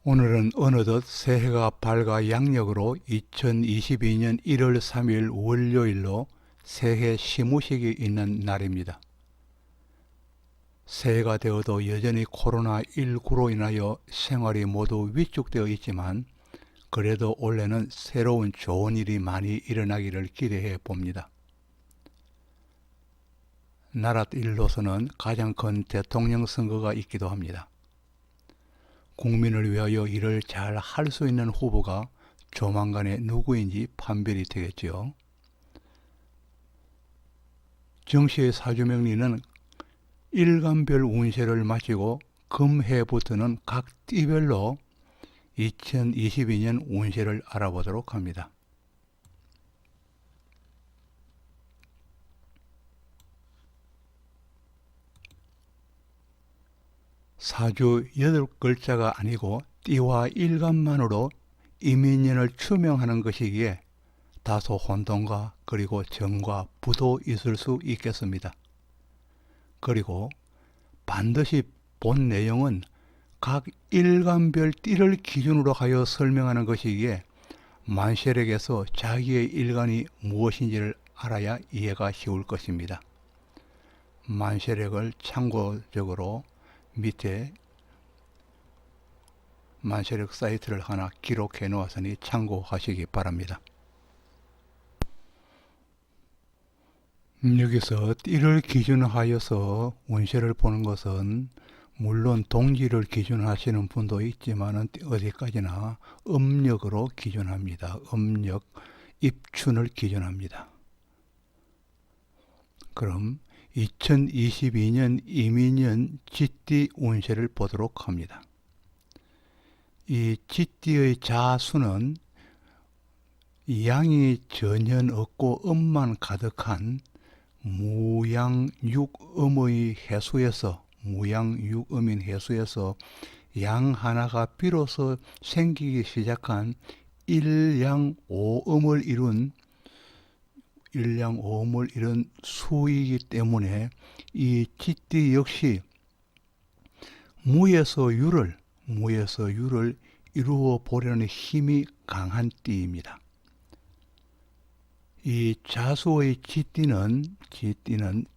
오늘은 어느덧 새해가 밝아 양력으로 2022년 1월 3일 월요일로 새해 시무식이 있는 날입니다. 새해가 되어도 여전히 코로나19로 인하여 생활이 모두 위축되어 있지만 그래도 올해는 새로운 좋은 일이 많이 일어나기를 기대해 봅니다. 나라 일로서는 가장 큰 대통령 선거가 있기도 합니다. 국민을 위하여 일을 잘 할 수 있는 후보가 조만간에 누구인지 판별이 되겠지요. 정시의 사주명리는 일간별 운세를 마치고 금해부터는 각 띠별로 2022년 운세를 알아보도록 합니다. 사주 8글자가 아니고 띠와 일간만으로 이민년을 추명하는 것이기에 다소 혼동과 그리고 정과 부도 있을 수 있겠습니다. 그리고 반드시 본 내용은 각 일간별 띠를 기준으로 하여 설명하는 것이기에 만세력에서 자기의 일간이 무엇인지를 알아야 이해가 쉬울 것입니다. 만세력을 참고적으로 밑에 만세력 사이트를 하나 기록해 놓았으니 참고하시기 바랍니다. 여기서 띠를 기준하여서 운세를 보는 것은 물론 동지를 기준하시는 분도 있지만 어디까지나 음력으로 기준합니다. 음력, 입춘을 기준합니다. 그럼 2022년 이민년 쥐띠 운세를 보도록 합니다. 이 쥐띠의 자수는 양이 전혀 없고 음만 가득한 무양육음의 해수에서 무양육음인 해수에서 양 하나가 비로소 생기기 시작한 일양오음을 이룬 수이기 때문에 이 쥐띠 역시 무에서 유를 이루어 보려는 힘이 강한 띠입니다. 이 자수의 쥐띠는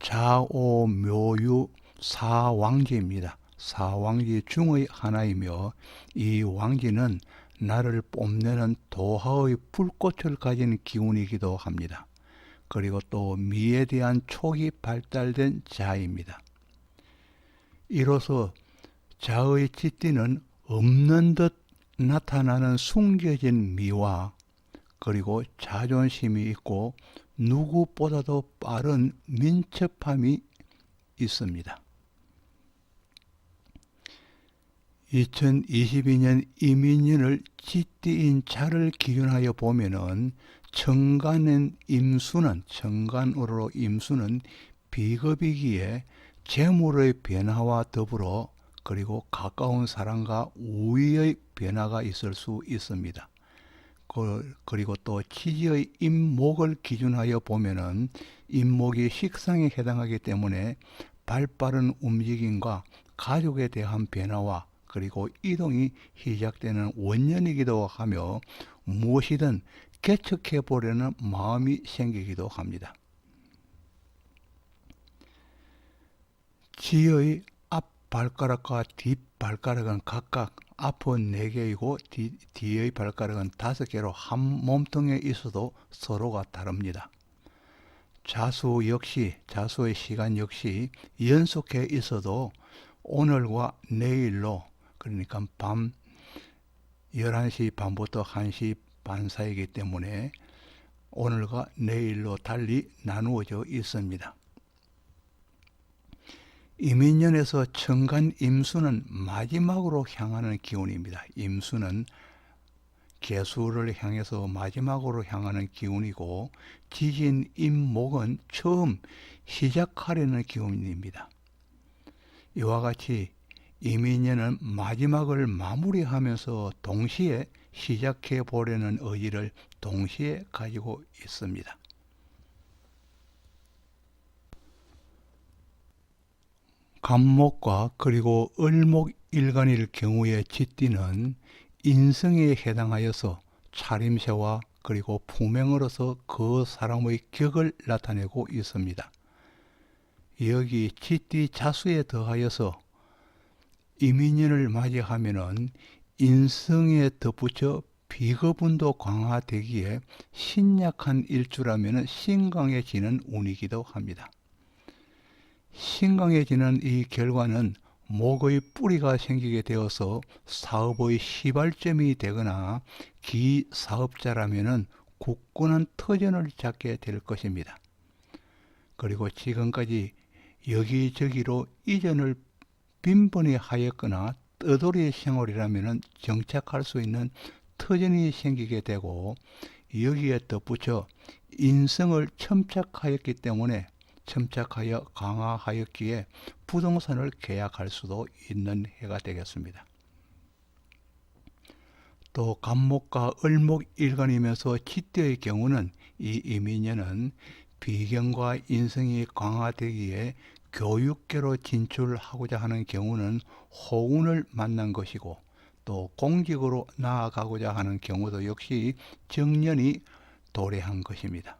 자오묘유 사왕지입니다. 사왕지 중의 하나이며 이 왕지는 나를 뽐내는 도하의 불꽃을 가진 기운이기도 합니다. 그리고 또 미에 대한 촉이 발달된 자입니다. 이로써 자의 쥐띠는 없는 듯 나타나는 숨겨진 미와 그리고 자존심이 있고 누구보다도 빠른 민첩함이 있습니다. 2022년 이민년을 쥐띠인 자를 기준하여 보면은 천간으로 임수는 비겁이기에 재물의 변화와 더불어 그리고 가까운 사람과 우위의 변화가 있을 수 있습니다. 그리고 또 치지의 임목을 기준하여 보면은 임목이 식상에 해당하기 때문에 발빠른 움직임과 가족에 대한 변화와 그리고 이동이 시작되는 원년이기도 하며 무엇이든 개척해 보려는 마음이 생기기도 합니다. 지의 앞 발가락과 뒷 발가락은 각각 앞은 4개이고 뒤의 발가락은 5개로 한 몸통에 있어도 서로가 다릅니다. 자수의 시간 역시 연속해 있어도 오늘과 내일로 그러니까 밤 11시 반부터 1시 반 사이이기 때문에 오늘과 내일로 달리 나누어져 있습니다. 이민년에서 천간 임수는 마지막으로 향하는 기운입니다. 임수는 개수를 향해서 마지막으로 향하는 기운이고 지진 임목은 처음 시작하려는 기운입니다. 이와 같이 이민년은 마지막을 마무리하면서 동시에 시작해 보려는 의지를 동시에 가지고 있습니다. 간목과 그리고 을목 일간일 경우의 쥐띠는 인성에 해당하여서 차림새와 그리고 품행으로서 그 사람의 격을 나타내고 있습니다. 여기 쥐띠 자수에 더하여서 이민년을 맞이하면은 인성에 덧붙여 비거분도 강화되기에 신약한 일주라면 신강해지는 운이기도 합니다. 신강해지는 이 결과는 목의 뿌리가 생기게 되어서 사업의 시발점이 되거나 기사업자라면 굳건한 터전을 잡게 될 것입니다. 그리고 지금까지 여기저기로 이전을 빈번히 하였거나 떠돌이 생활이라면 정착할 수 있는 터전이 생기게 되고, 여기에 덧붙여 인성을 첨착하였기 때문에 첨착하여 강화하였기에 부동산을 계약할 수도 있는 해가 되겠습니다. 또 간목과 을목일간이면서 쥐띠의 경우는 이 이민년은 비경과 인성이 강화되기에 교육계로 진출하고자 하는 경우는 호운을 만난 것이고, 또 공직으로 나아가고자 하는 경우도 역시 정년이 도래한 것입니다.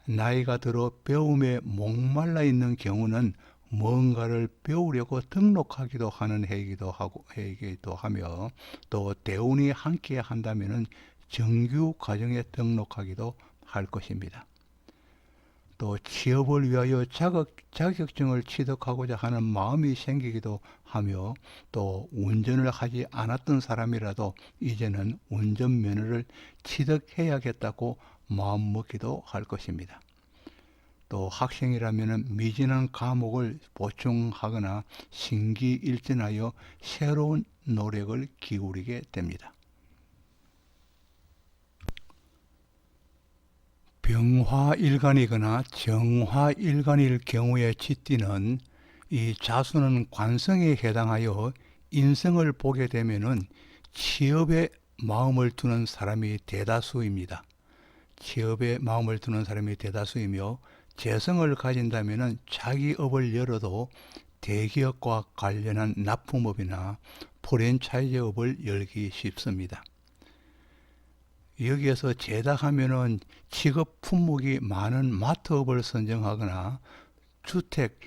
나이가 들어 배움에 목말라 있는 경우는 뭔가를 배우려고 등록하기도 하는 해이기도 하며, 또 대운이 함께 한다면 정규 과정에 등록하기도 할 것입니다. 또 취업을 위하여 자격증을 취득하고자 하는 마음이 생기기도 하며, 또 운전을 하지 않았던 사람이라도 이제는 운전면허를 취득해야겠다고 마음먹기도 할 것입니다. 또 학생이라면 미진한 과목을 보충하거나 신기일전하여 새로운 노력을 기울이게 됩니다. 병화일간이거나 정화일간일 경우의 쥐띠는 이 자수는 관성에 해당하여 인성을 보게 되면은 취업에 마음을 두는 사람이 대다수입니다. 취업에 마음을 두는 사람이 대다수이며, 재성을 가진다면 자기 업을 열어도 대기업과 관련한 납품업이나 프랜차이즈업을 열기 쉽습니다. 여기에서 재닥하면은 직업 품목이 많은 마트업을 선정하거나 주택,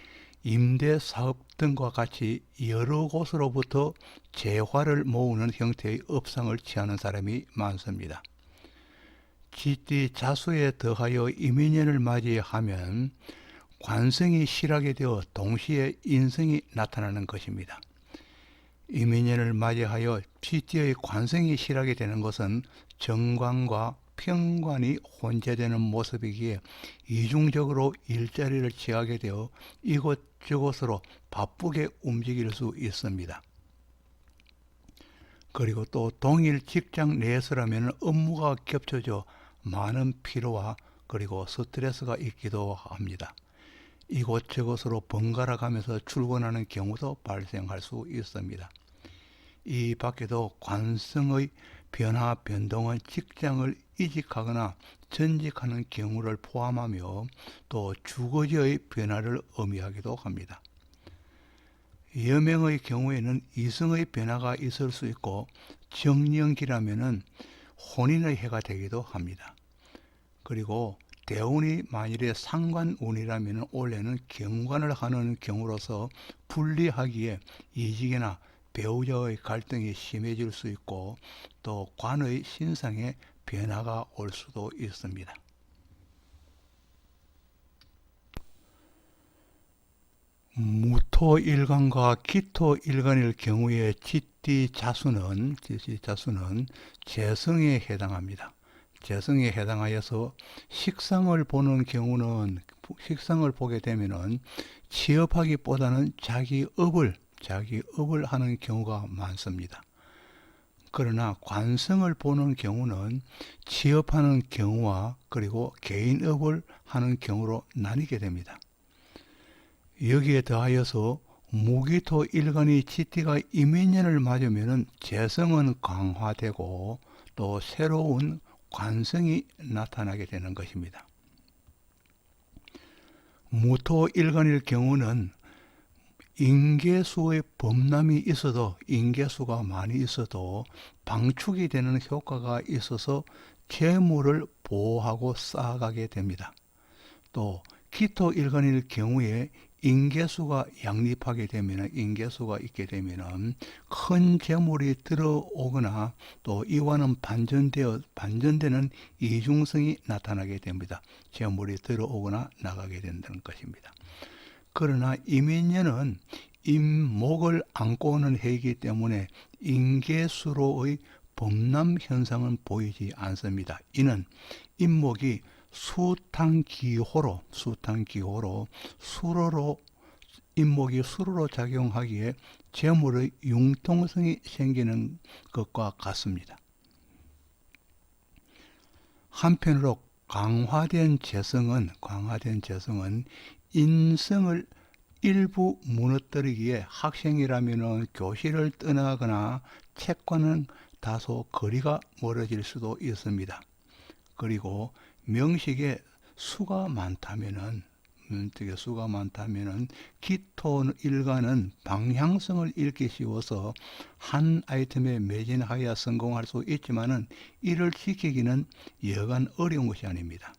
임대 사업 등과 같이 여러 곳으로부터 재화를 모으는 형태의 업상을 취하는 사람이 많습니다. 쥐띠 자수에 더하여 이민년을 맞이하면 관성이 실하게 되어 동시에 인성이 나타나는 것입니다. 이민년을 맞이하여 쥐띠의 관성이 실하게 되는 것은 정관과 편관이 혼재되는 모습이기에 이중적으로 일자리를 취하게 되어 이곳저곳으로 바쁘게 움직일 수 있습니다. 그리고 또 동일 직장 내에서라면 업무가 겹쳐져 많은 피로와 그리고 스트레스가 있기도 합니다. 이곳저곳으로 번갈아 가면서 출근하는 경우도 발생할 수 있습니다. 이 밖에도 관성의 변화 변동은 직장을 이직하거나 전직하는 경우를 포함하며, 또 주거지의 변화를 의미하기도 합니다. 여명의 경우에는 이성의 변화가 있을 수 있고, 정년기라면은 혼인의 해가 되기도 합니다. 그리고 대운이 만일에 상관운이라면 올해는 경관을 하는 경우로서 불리하기에 이직이나 배우자의 갈등이 심해질 수 있고, 또 관의 신상에 변화가 올 수도 있습니다. 무토일간과 기토일간일 경우에 쥐띠 자수는 재성에 해당합니다. 재성에 해당하여서 식상을 보게 되면은 취업하기보다는 자기 업을 하는 경우가 많습니다. 그러나 관성을 보는 경우는 취업하는 경우와 그리고 개인업을 하는 경우로 나뉘게 됩니다. 여기에 더하여서 무기토 일간이 쥐띠가 이민년을 맞으면 재성은 강화되고 또 새로운 관성이 나타나게 되는 것입니다. 무토 일간일 경우는 인계수의 범람이 있어도, 인계수가 많이 있어도 방축이 되는 효과가 있어서 재물을 보호하고 쌓아가게 됩니다. 또 기토 일간일 경우에 인계수가 양립하게 되면, 인계수가 있게 되면 큰 재물이 들어오거나 또 이와는 반전되는 이중성이 나타나게 됩니다. 재물이 들어오거나 나가게 된다는 것입니다. 그러나 이민년은 임목을 안고 오는 해이기 때문에 인계수로의 범람 현상은 보이지 않습니다. 이는 임목이 수탕기호로 임목이 수로로 작용하기에 재물의 융통성이 생기는 것과 같습니다. 한편으로 강화된 재성은 인성을 일부 무너뜨리기에 학생이라면 교실을 떠나거나 책과는 다소 거리가 멀어질 수도 있습니다. 그리고 명식에 수가 많다면은 기토 일간은 방향성을 잃기 쉬워서 한 아이템에 매진하여 성공할 수 있지만은 이를 지키기는 여간 어려운 것이 아닙니다.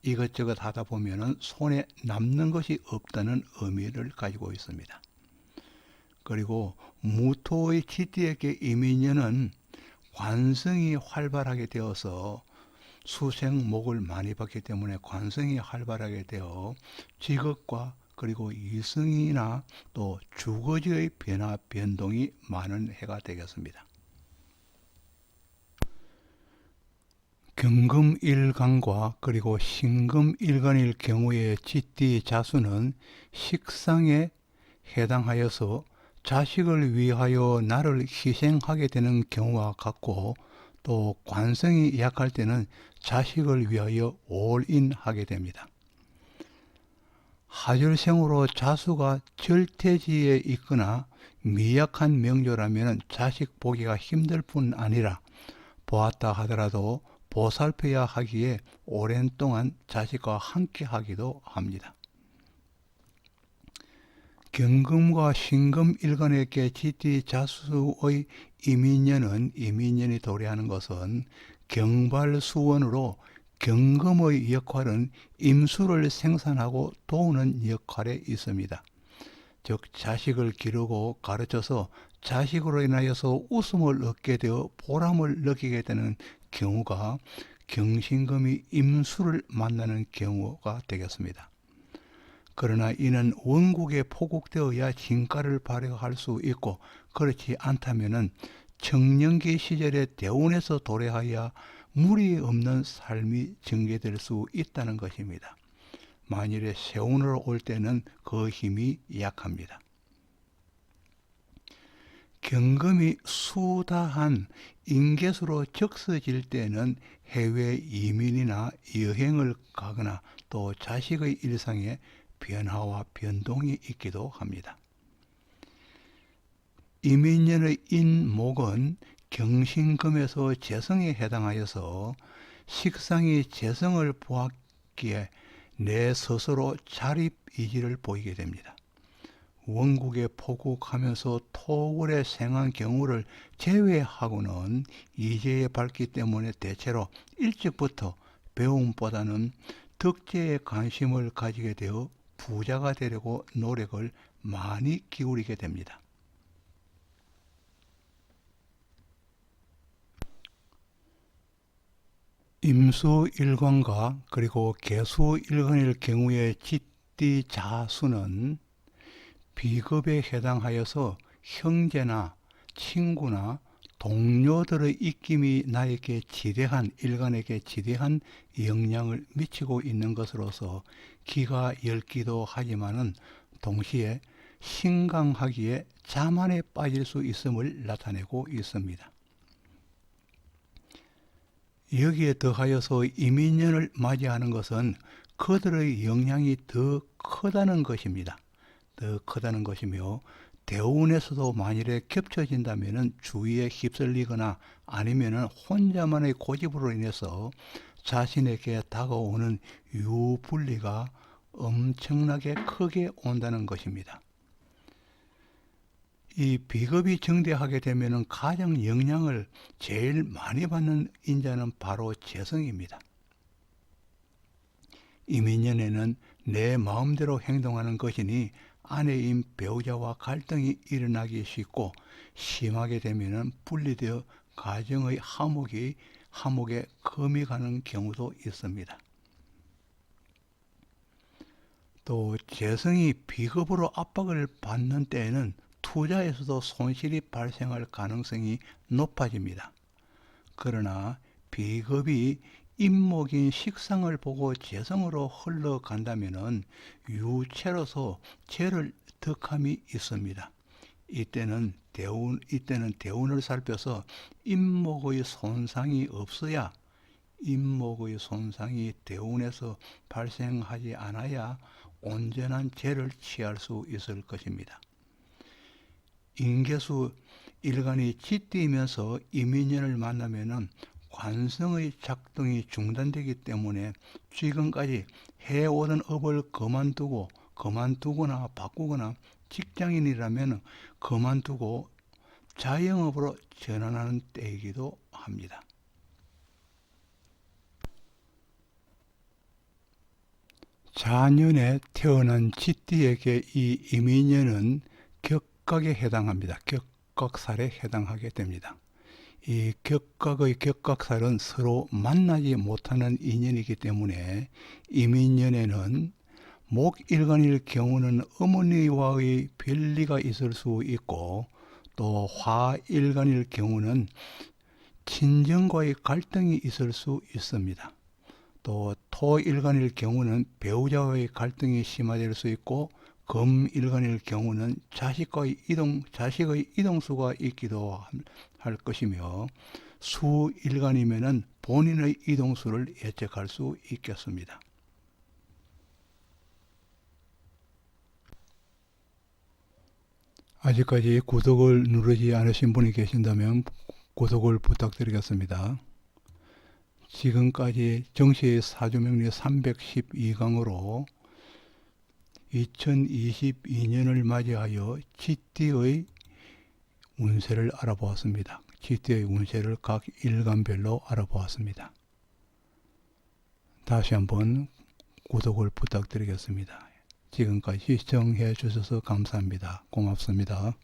이것저것 하다 보면은 손에 남는 것이 없다는 의미를 가지고 있습니다. 그리고 무토의 지띠에게 이민년은 관성이 활발하게 되어서 수생목을 많이 받기 때문에 관성이 활발하게 되어 직업과 그리고 이성이나 또 주거지의 변화 변동이 많은 해가 되겠습니다. 경금일간과 그리고 신금일간일 경우의 지띠 자수는 식상에 해당하여서 자식을 위하여 나를 희생하게 되는 경우와 같고, 또 관성이 약할 때는 자식을 위하여 올인하게 됩니다. 하절생으로 자수가 절퇴지에 있거나 미약한 명조라면 자식 보기가 힘들 뿐 아니라 보았다 하더라도 보살펴야 하기에 오랜 동안 자식과 함께 하기도 합니다. 경금과 신금 일간에게 지띠 자수의 이민년이 도래하는 것은 경발수원으로 경금의 역할은 임수를 생산하고 도우는 역할에 있습니다. 즉 자식을 기르고 가르쳐서 자식으로 인하여서 웃음을 얻게 되어 보람을 느끼게 되는 경우가 경신금이 임수를 만나는 경우가 되겠습니다. 그러나 이는 원국에 포국되어야 진가를 발휘할 수 있고, 그렇지 않다면 청년기 시절에 대운에서 도래하여 무리 없는 삶이 전개될 수 있다는 것입니다. 만일에 세운으로 올 때는 그 힘이 약합니다. 경금이 수다한 인계수로 적서질 때는 해외 이민이나 여행을 가거나 또 자식의 일상에 변화와 변동이 있기도 합니다. 이민년의 인목은 경신금에서 재성에 해당하여서 식상이 재성을 보았기에 내 스스로 자립의지를 보이게 됩니다. 원국에 포국하면서 토월에 생한 경우를 제외하고는 이재에 밝기 때문에 대체로 일찍부터 배움보다는 덕재에 관심을 가지게 되어 부자가 되려고 노력을 많이 기울이게 됩니다. 임수일관과 그리고 계수일관일 경우의 지띠 자수는 비급에 해당하여서 형제나 친구나 동료들의 입김이 나에게 일간에게 지대한 영향을 미치고 있는 것으로서 기가 엷기도 하지만은 동시에 신강하기에 자만에 빠질 수 있음을 나타내고 있습니다. 여기에 더하여서 이민년을 맞이하는 것은 그들의 영향이 더 크다는 것입니다. 더 크다는 것이며, 대운에서도 만일에 겹쳐진다면 주위에 휩쓸리거나 아니면 혼자만의 고집으로 인해서 자신에게 다가오는 유불리가 엄청나게 크게 온다는 것입니다. 이 비겁이 정대하게 되면 가장 영향을 제일 많이 받는 인자는 바로 재성입니다. 이민년에는 내 마음대로 행동하는 것이니 아내인 배우자와 갈등이 일어나기 쉽고 심하게 되면 분리되어 가정의 화목에 금이 가는 경우도 있습니다. 또 재성이 비겁으로 압박을 받는 때에는 투자에서도 손실이 발생할 가능성이 높아집니다. 그러나 비겁이 임목인 식상을 보고 재성으로 흘러간다면 유체로서 재를 덕함이 있습니다. 이때는 대운을 살펴서 임목의 손상이 없어야 임목의 손상이 대운에서 발생하지 않아야 온전한 재를 취할 수 있을 것입니다. 인계수 일간이 짙으면서 이민년을 만나면 관성의 작동이 중단되기 때문에 지금까지 해오던 업을 그만두거나 바꾸거나 직장인이라면 그만두고 자영업으로 전환하는 때이기도 합니다. 자년에 태어난 쥐띠에게 이 이민년은 격각에 해당합니다. 격각살에 해당하게 됩니다. 이 격각의 격각살은 서로 만나지 못하는 인연이기 때문에 이민년에는 목일간일 경우는 어머니와의 별리가 있을 수 있고 또 화일간일 경우는 친정과의 갈등이 있을 수 있습니다. 또 토일간일 경우는 배우자와의 갈등이 심화될 수 있고 금일간일 경우는 자식의 이동수가 있기도 할 것이며 수일간이면 본인의 이동수를 예측할 수 있겠습니다. 아직까지 구독을 누르지 않으신 분이 계신다면 구독을 부탁드리겠습니다. 지금까지 정시의 사주명리 312강으로 2022년을 맞이하여 쥐띠의 운세를 알아보았습니다. 쥐띠의 운세를 각 일간별로 알아보았습니다. 다시 한번 구독을 부탁드리겠습니다. 지금까지 시청해 주셔서 감사합니다. 고맙습니다.